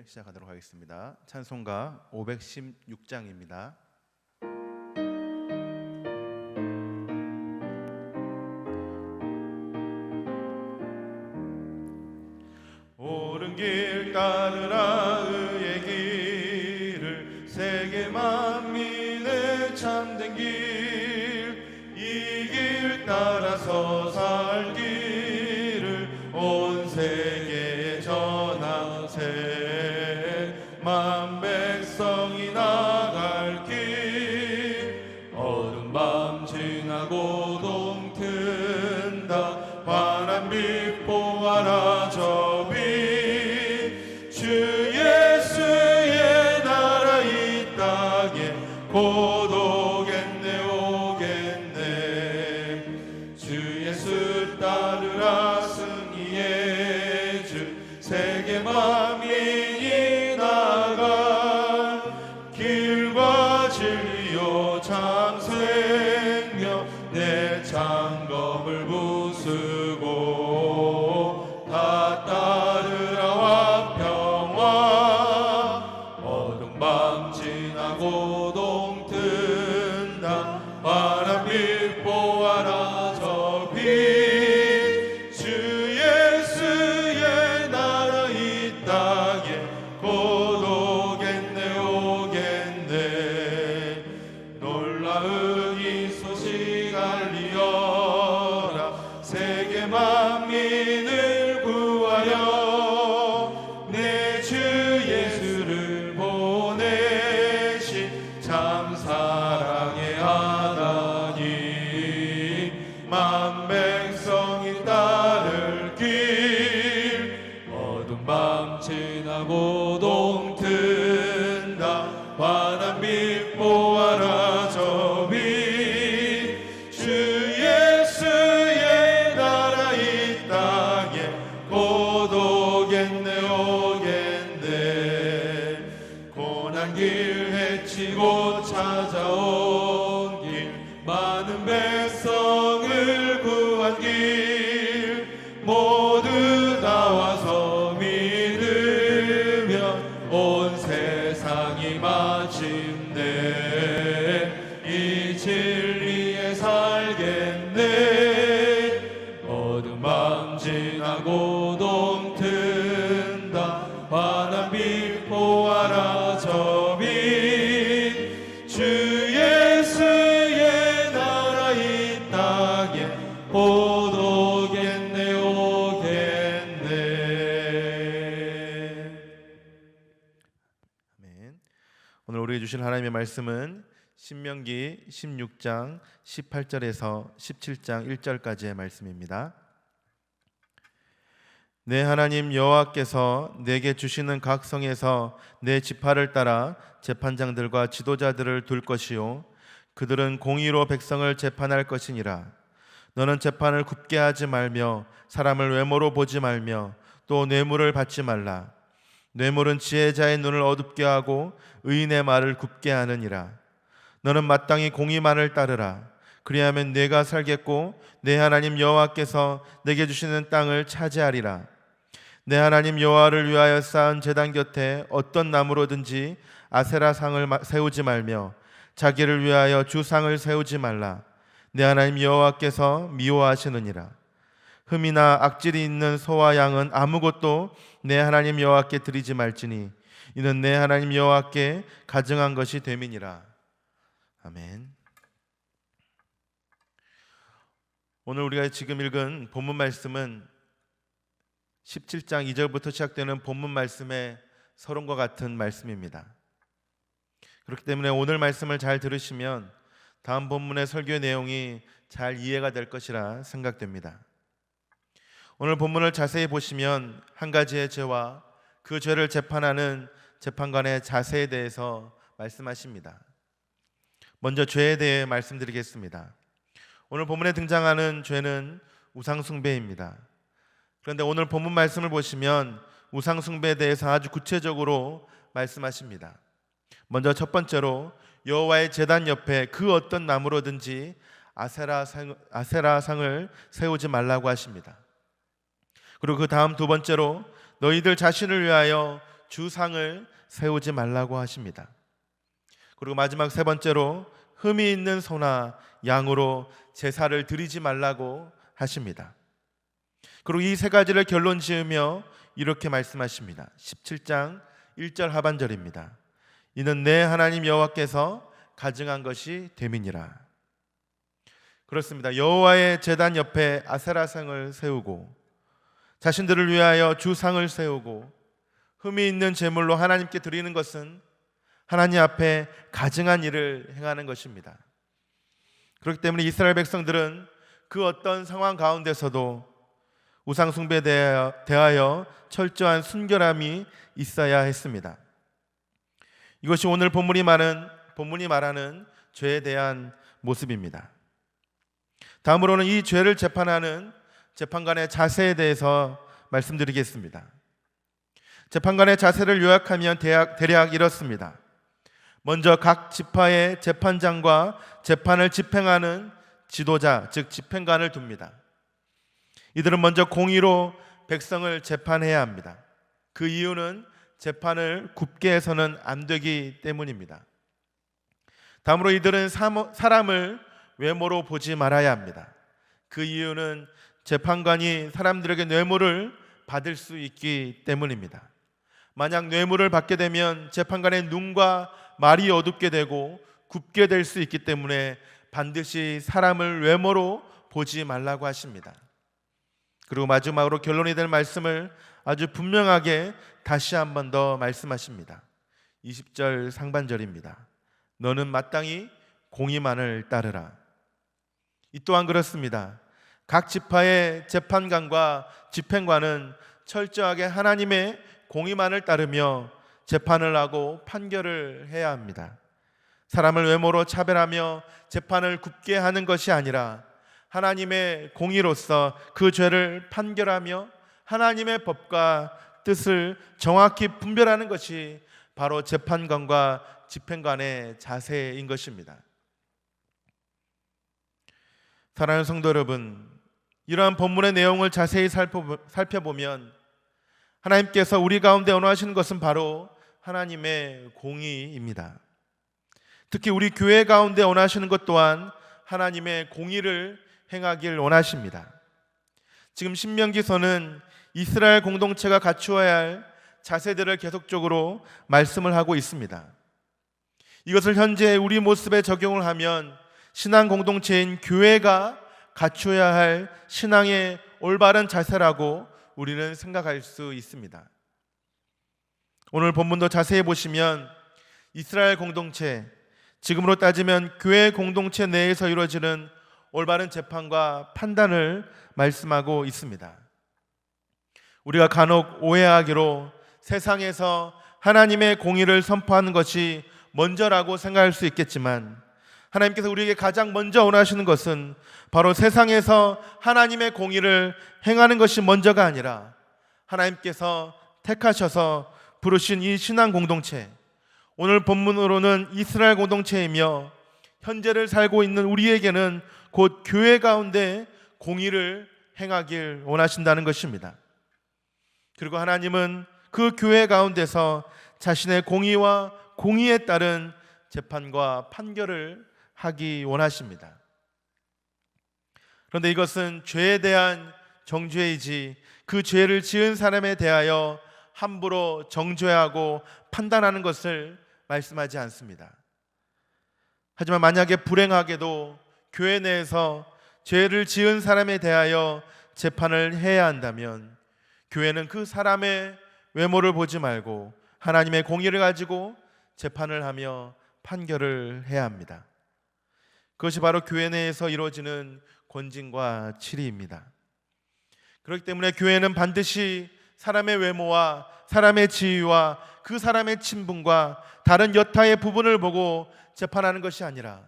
시작하도록 하겠습니다. 찬송가 516장입니다. 옳은 길 따르라 의의 길을 세계 만민의 참된 길, 이 길 따라서 살기를 온 세계에 전하세. 만 백성이 나갈 길, 어두운 밤 지나고 동튼다. 환한 빛 보아라 저 빛, 주 예수의 나라 이 땅에 곧 오겠네 오겠네. 주 예수 따르라 승리의 주, 세계 만민이 나갈 길과 진리요 참 생명, 내 창검을 부수고 다 따르라 평화. 어두운 밤 지나고 동튼다. 환한 빛 보아라 저 빛, 주 예수의 나라 이 땅에 곧 오겠네 오겠네. 놀라운 이 소식 알리어라. 세계 만민을 구하여 내 주 예수를 보내신 참 사랑의 하나님. 만 백성이 따를 길, 어두운 밤 지나고 동튼다. 환한 빛 보아라 저 빛, 주 예수의 나라 이 땅에 곧 오겠네 오겠네. 고난 길 헤치고 찾아온 길, 많은 백성을 구한 길, 모두 나와서 믿으면 온 세상이 마침내 이 진리에 살겠네. 어두운 밤 지나고 동튼다. 환한 빛 보아라 저 빛, 주 예수의 나라 이 땅에 곧 오겠네 오겠네. 아멘. 오늘 우리에게 주신 하나님의 말씀은 신명기 16장 18절에서 17장 1절까지의 말씀입니다. 내 하나님 여호와께서 내게 주시는 각 성에서 내 지파를 따라 재판장들과 지도자들을 둘 것이요, 그들은 공의로 백성을 재판할 것이니라. 너는 재판을 굽게 하지 말며 사람을 외모로 보지 말며 또 뇌물을 받지 말라. 뇌물은 지혜자의 눈을 어둡게 하고 의인의 말을 굽게 하느니라. 너는 마땅히 공의만을 따르라. 그리하면 내가 살겠고 내 하나님 여호와께서 내게 주시는 땅을 차지하리라. 내 하나님 여호와를 위하여 쌓은 제단 곁에 어떤 나무로든지 아세라 상을 세우지 말며 자기를 위하여 주상을 세우지 말라. 내 하나님 여호와께서 미워하시느니라. 흠이나 악질이 있는 소와 양은 아무것도 내 하나님 여호와께 드리지 말지니 이는 내 하나님 여호와께 가증한 것이 됨이니라. 아멘. 오늘 우리가 지금 읽은 본문 말씀은 17장 2절부터 시작되는 본문 말씀의 서론과 같은 말씀입니다. 그렇기 때문에 오늘 말씀을 잘 들으시면 다음 본문의 설교의 내용이 잘 이해가 될 것이라 생각됩니다. 오늘 본문을 자세히 보시면 한 가지의 죄와 그 죄를 재판하는 재판관의 자세에 대해서 말씀하십니다. 먼저 죄에 대해 말씀드리겠습니다. 오늘 본문에 등장하는 죄는 우상숭배입니다. 그런데 오늘 본문 말씀을 보시면 우상숭배에 대해서 아주 구체적으로 말씀하십니다. 먼저 첫 번째로 여호와의 제단 옆에 그 어떤 나무로든지 아세라상을 세우지 말라고 하십니다. 그리고 그 다음 두 번째로 너희들 자신을 위하여 주상을 세우지 말라고 하십니다. 그리고 마지막 세 번째로 흠이 있는 소나 양으로 제사를 드리지 말라고 하십니다. 그리고 이 세 가지를 결론 지으며 이렇게 말씀하십니다. 17장 1절 하반절입니다. 이는 내 하나님 여호와께서 가증한 것이 됨이니라. 그렇습니다. 여호와의 제단 옆에 아세라상을 세우고 자신들을 위하여 주상을 세우고 흠이 있는 제물로 하나님께 드리는 것은 하나님 앞에 가증한 일을 행하는 것입니다. 그렇기 때문에 이스라엘 백성들은 그 어떤 상황 가운데서도 우상 숭배에 대하여 철저한 순결함이 있어야 했습니다. 이것이 오늘 본문이 말하는 죄에 대한 모습입니다. 다음으로는 이 죄를 재판하는 재판관의 자세에 대해서 말씀드리겠습니다. 재판관의 자세를 요약하면 대략 이렇습니다. 먼저 각 지파의 재판장과 재판을 집행하는 지도자, 즉 집행관을 둡니다. 이들은 먼저 공의로 백성을 재판해야 합니다. 그 이유는 재판을 굽게 해서는 안 되기 때문입니다. 다음으로 이들은 사람을 외모로 보지 말아야 합니다. 그 이유는 재판관이 사람들에게 뇌물을 받을 수 있기 때문입니다. 만약 뇌물을 받게 되면 재판관의 눈과 말이 어둡게 되고 굽게 될 수 있기 때문에 반드시 사람을 외모로 보지 말라고 하십니다. 그리고 마지막으로 결론이 될 말씀을 아주 분명하게 다시 한 번 더 말씀하십니다. 20절 상반절입니다. 너는 마땅히 공의만을 따르라. 이 또한 그렇습니다. 각 지파의 재판관과 집행관은 철저하게 하나님의 공의만을 따르며 재판을 하고 판결을 해야 합니다. 사람을 외모로 차별하며 재판을 굽게 하는 것이 아니라 하나님의 공의로서 그 죄를 판결하며 하나님의 법과 뜻을 정확히 분별하는 것이 바로 재판관과 집행관의 자세인 것입니다. 사랑하는 성도 여러분, 이러한 본문의 내용을 자세히 살펴보면 하나님께서 우리 가운데 원하시는 것은 바로 하나님의 공의입니다. 특히 우리 교회 가운데 원하시는 것 또한 하나님의 공의를 행하길 원하십니다. 지금 신명기서는 이스라엘 공동체가 갖추어야 할 자세들을 계속적으로 말씀을 하고 있습니다. 이것을 현재 우리 모습에 적용을 하면 신앙 공동체인 교회가 갖추어야 할 신앙의 올바른 자세라고 우리는 생각할 수 있습니다. 오늘 본문도 자세히 보시면 이스라엘 공동체, 지금으로 따지면 교회 공동체 내에서 이루어지는 올바른 재판과 판단을 말씀하고 있습니다. 우리가 간혹 오해하기로 세상에서 하나님의 공의를 선포하는 것이 먼저라고 생각할 수 있겠지만 하나님께서 우리에게 가장 먼저 원하시는 것은 바로 세상에서 하나님의 공의를 행하는 것이 먼저가 아니라 하나님께서 택하셔서 부르신 이 신앙 공동체, 오늘 본문으로는 이스라엘 공동체이며 현재를 살고 있는 우리에게는 곧 교회 가운데 공의를 행하길 원하신다는 것입니다. 그리고 하나님은 그 교회 가운데서 자신의 공의와 공의에 따른 재판과 판결을 하기 원하십니다. 그런데 이것은 죄에 대한 정죄이지 그 죄를 지은 사람에 대하여 함부로 정죄하고 판단하는 것을 말씀하지 않습니다. 하지만 만약에 불행하게도 교회 내에서 죄를 지은 사람에 대하여 재판을 해야 한다면 교회는 그 사람의 외모를 보지 말고 하나님의 공의를 가지고 재판을 하며 판결을 해야 합니다. 그것이 바로 교회 내에서 이루어지는 권징과 치리입니다. 그렇기 때문에 교회는 반드시 사람의 외모와 사람의 지위와 그 사람의 친분과 다른 여타의 부분을 보고 재판하는 것이 아니라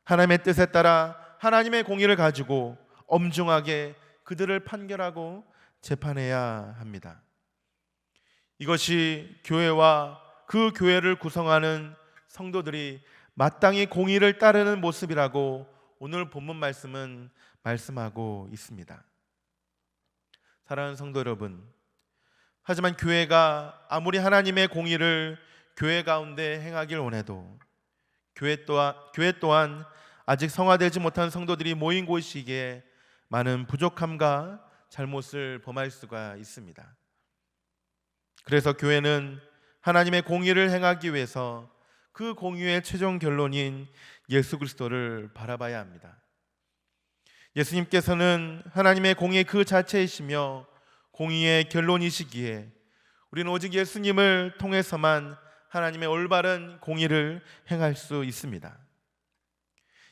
하나님의 뜻에 따라 하나님의 공의를 가지고 엄중하게 그들을 판결하고 재판해야 합니다. 이것이 교회와 그 교회를 구성하는 성도들이 마땅히 공의를 따르는 모습이라고 오늘 본문 말씀은 말씀하고 있습니다. 사랑하는 성도 여러분, 하지만 교회가 아무리 하나님의 공의를 교회 가운데 행하길 원해도 교회 또한 아직 성화되지 못한 성도들이 모인 곳이기에 많은 부족함과 잘못을 범할 수가 있습니다. 그래서 교회는 하나님의 공의를 행하기 위해서 그 공의의 최종 결론인 예수 그리스도를 바라봐야 합니다. 예수님께서는 하나님의 공의 그 자체이시며 공의의 결론이시기에 우리는 오직 예수님을 통해서만 하나님의 올바른 공의를 행할 수 있습니다.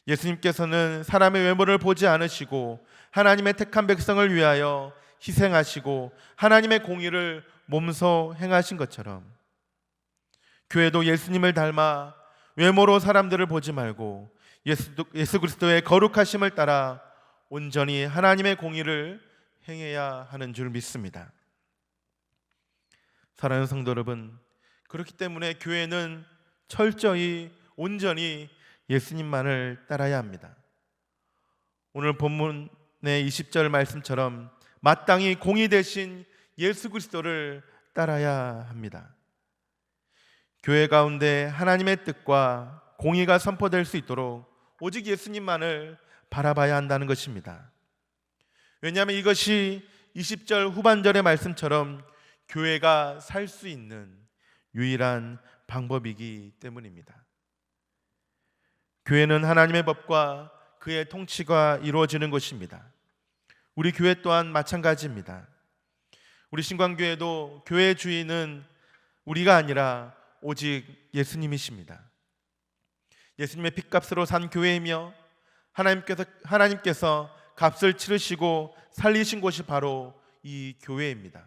예수님께서는 사람의 외모를 보지 않으시고 하나님의 택한 백성을 위하여 희생하시고 하나님의 공의를 몸소 행하신 것처럼 교회도 예수님을 닮아 외모로 사람들을 보지 말고 예수 그리스도의 거룩하심을 따라 온전히 하나님의 공의를 행해야 하는 줄 믿습니다. 사랑하는 성도 여러분, 그렇기 때문에 교회는 철저히 온전히 예수님만을 따라야 합니다. 오늘 본문의 20절 말씀처럼 마땅히 공의 되신 예수 그리스도를 따라야 합니다. 교회 가운데 하나님의 뜻과 공의가 선포될 수 있도록 오직 예수님만을 바라봐야 한다는 것입니다. 왜냐하면 이것이 20절 후반절의 말씀처럼 교회가 살 수 있는 유일한 방법이기 때문입니다. 교회는 하나님의 법과 그의 통치가 이루어지는 것입니다. 우리 교회 또한 마찬가지입니다. 우리 신광교회도 교회의 주인은 우리가 아니라 오직 예수님이십니다. 예수님의 핏값으로 산 교회이며 하나님께서 값을 치르시고 살리신 곳이 바로 이 교회입니다.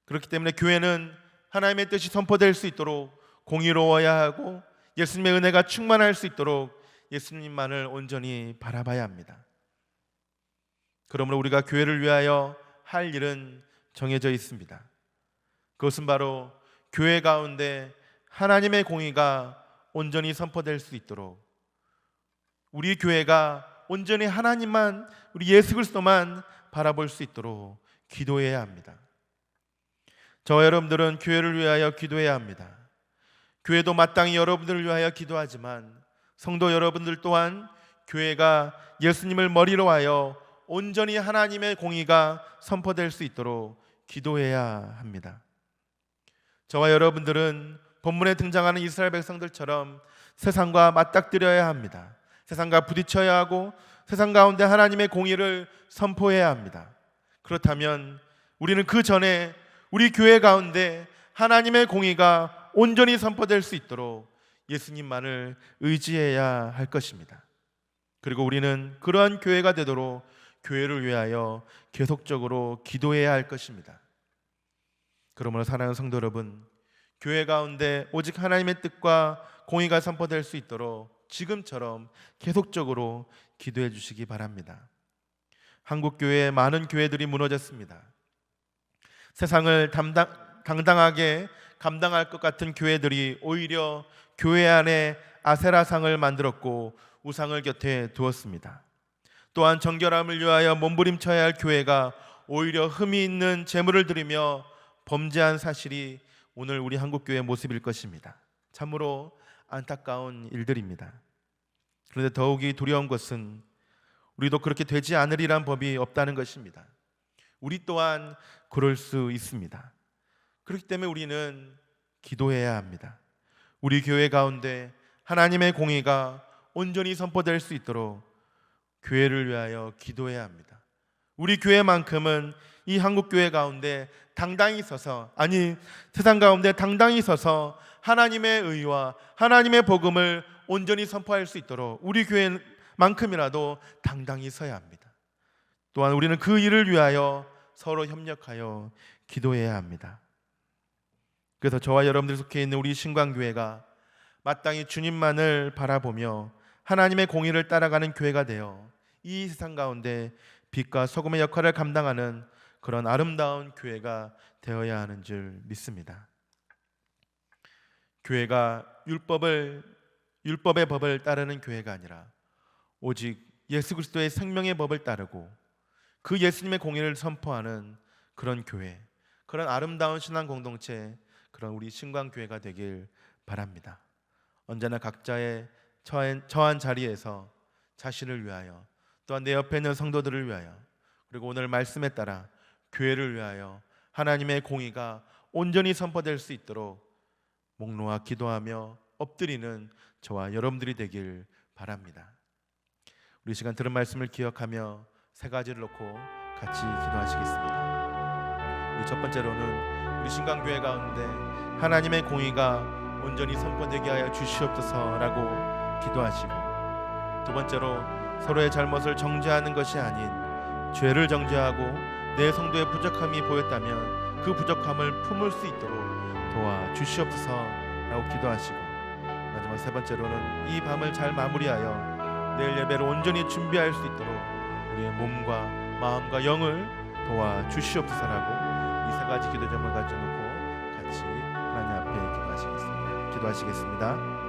그렇기 때문에 교회는 하나님의 뜻이 선포될 수 있도록 공의로워야 하고 예수님의 은혜가 충만할 수 있도록 예수님만을 온전히 바라봐야 합니다. 그러므로 우리가 교회를 위하여 할 일은 정해져 있습니다. 그것은 바로 교회 가운데 하나님의 공의가 온전히 선포될 수 있도록 우리 교회가 온전히 하나님만, 우리 예수 그리스도만 바라볼 수 있도록 기도해야 합니다. 저와 여러분들은 교회를 위하여 기도해야 합니다. 교회도 마땅히 여러분들을 위하여 기도하지만 성도 여러분들 또한 교회가 예수님을 머리로 하여 온전히 하나님의 공의가 선포될 수 있도록 기도해야 합니다. 저와 여러분들은 본문에 등장하는 이스라엘 백성들처럼 세상과 맞닥뜨려야 합니다. 세상과 부딪혀야 하고 세상 가운데 하나님의 공의를 선포해야 합니다. 그렇다면 우리는 그 전에 우리 교회 가운데 하나님의 공의가 온전히 선포될 수 있도록 예수님만을 의지해야 할 것입니다. 그리고 우리는 그러한 교회가 되도록 교회를 위하여 계속적으로 기도해야 할 것입니다. 그러므로 사랑하는 성도 여러분, 교회 가운데 오직 하나님의 뜻과 공의가 선포될 수 있도록 지금처럼 계속적으로 기도해 주시기 바랍니다. 한국 교회의 많은 교회들이 무너졌습니다. 세상을 당당하게 감당할 것 같은 교회들이 오히려 교회 안에 아세라상을 만들었고 우상을 곁에 두었습니다. 또한 정결함을 위하여 몸부림쳐야 할 교회가 오히려 흠이 있는 제물을 드리며 범죄한 사실이 오늘 우리 한국교회의 모습일 것입니다. 참으로 안타까운 일들입니다. 그런데 더욱이 두려운 것은 우리도 그렇게 되지 않으리란 법이 없다는 것입니다. 우리 또한 그럴 수 있습니다. 그렇기 때문에 우리는 기도해야 합니다. 우리 교회 가운데 하나님의 공의가 온전히 선포될 수 있도록 교회를 위하여 기도해야 합니다. 우리 교회만큼은 이 한국교회 가운데 당당히 서서, 아니 세상 가운데 당당히 서서 하나님의 의와 하나님의 복음을 온전히 선포할 수 있도록 우리 교회만큼이라도 당당히 서야 합니다. 또한 우리는 그 일을 위하여 서로 협력하여 기도해야 합니다. 그래서 저와 여러분들 속해 있는 우리 신광교회가 마땅히 주님만을 바라보며 하나님의 공의를 따라가는 교회가 되어 이 세상 가운데 빛과 소금의 역할을 감당하는 그런 아름다운 교회가 되어야 하는 줄 믿습니다. 교회가 율법의 법을 따르는 교회가 아니라 오직 예수 그리스도의 생명의 법을 따르고 그 예수님의 공의를 선포하는 그런 교회, 그런 아름다운 신앙 공동체, 그런 우리 신광교회가 되길 바랍니다. 언제나 각자의 처한 자리에서 자신을 위하여, 또한 내 옆에 있는 성도들을 위하여, 그리고 오늘 말씀에 따라 교회를 위하여 하나님의 공의가 온전히 선포될 수 있도록 목 놓아 기도하며 엎드리는 저와 여러분들이 되길 바랍니다. 우리 시간 들은 말씀을 기억하며 세 가지를 놓고 같이 기도하시겠습니다. 우리 첫 번째로는 우리 신강교회 가운데 하나님의 공의가 온전히 선포되게 하여 주시옵소서라고 기도하시고, 두 번째로 서로의 잘못을 정죄하는 것이 아닌 죄를 정죄하고 내 성도의 부족함이 보였다면 그 부족함을 품을 수 있도록 도와 주시옵소서라고 기도하시고, 마지막 세 번째로는 이 밤을 잘 마무리하여 내일 예배를 온전히 준비할 수 있도록 우리의 몸과 마음과 영을 도와 주시옵소서라고 이 세 가지 기도 제목을 가져놓고 같이 하나님 앞에 기도하시겠습니다.